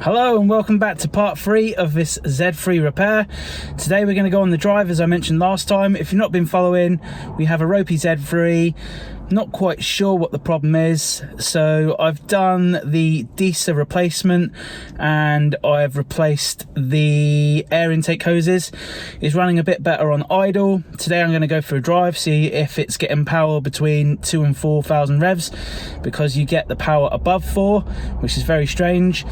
Hello and welcome back to part 3 of this Z3 repair. Today we're going to go on the drive as I mentioned last time. If you've not been following, we have a ropey Z3. Not quite sure what the problem is, so I've done the diesel replacement and I've replaced the air intake hoses. It's running a bit better on idle. Today I'm going to go for a drive, see if it's getting power between 2,000 and 4,000 revs, because you get the power above 4, which is very strange.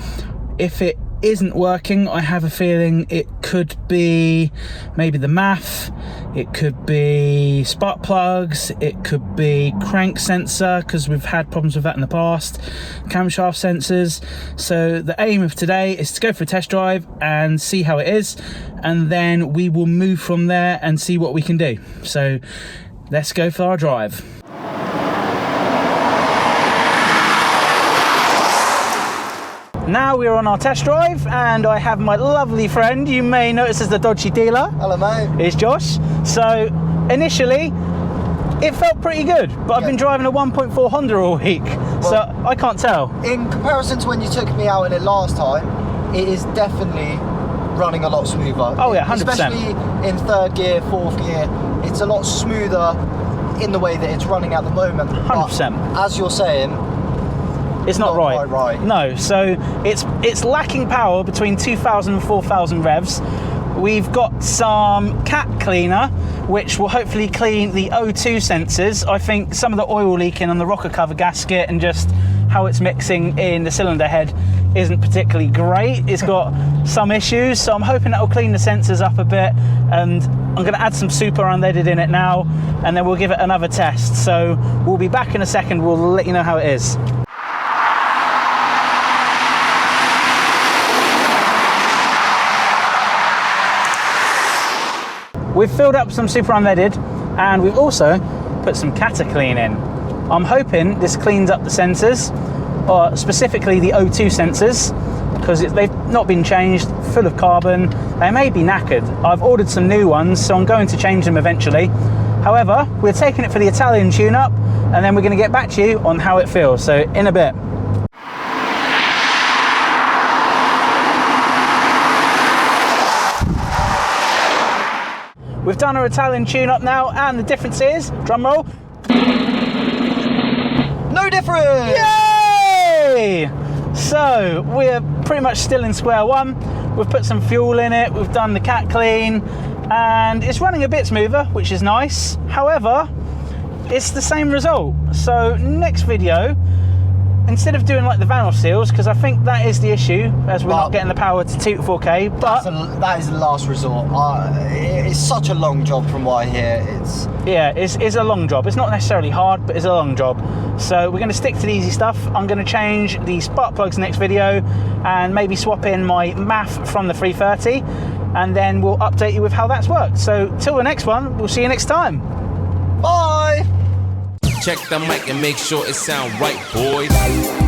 If it isn't working, I have a feeling it could be maybe the MAF, it could be spark plugs, it could be crank sensor, because we've had problems with that in the past, camshaft sensors. So the aim of today is to go for a test drive and see how it is, and then we will move from there and see what we can do. So let's go for our drive. Now we're on our test drive and I have my lovely friend, you may notice as the dodgy dealer. Hello mate. Is Josh. So initially it felt pretty good, but I've been driving a 1.4 Honda all week, so I can't tell. In comparison to when you took me out in it last time, it is definitely running a lot smoother. Oh yeah, 100%. Especially in third gear, fourth gear, it's a lot smoother in the way that it's running at the moment. 100%. But as you're saying, it's not right. Quite right. No, so it's lacking power between 2,000 and 4,000 revs. We've got some cat cleaner, which will hopefully clean the O2 sensors. I think some of the oil leaking on the rocker cover gasket and just how it's mixing in the cylinder head isn't particularly great. It's got some issues, so I'm hoping that will clean the sensors up a bit, and I'm going to add some super unleaded in it now, and then we'll give it another test. So we'll be back in a second. We'll let you know how it is. We've filled up some super unleaded and we've also put some Cataclean in. I'm hoping this cleans up the sensors, or specifically the O2 sensors, because they've not been changed, full of carbon. They may be knackered. I've ordered some new ones, so I'm going to change them eventually. However, we're taking it for the Italian tune-up and then we're going to get back to you on how it feels, so in a bit. We've done our Italian tune-up now, and the difference is, drum roll, no difference! Yay! So we're pretty much still in square one. We've put some fuel in it, we've done the cat clean, and it's running a bit smoother, which is nice. However, it's the same result. So next video, instead of doing like the van off seals, because I think that is the issue, as we're not getting the power to 2 to 4K, but that is the last resort. It's such a long job from what I hear. It's a long job. It's not necessarily hard, but it's a long job. So we're going to stick to the easy stuff. I'm going to change the spark plugs next video and maybe swap in my MAF from the 330, and then we'll update you with how that's worked. So till the next one, we'll see you next time. Bye! Check the mic and make sure it sound right, boys.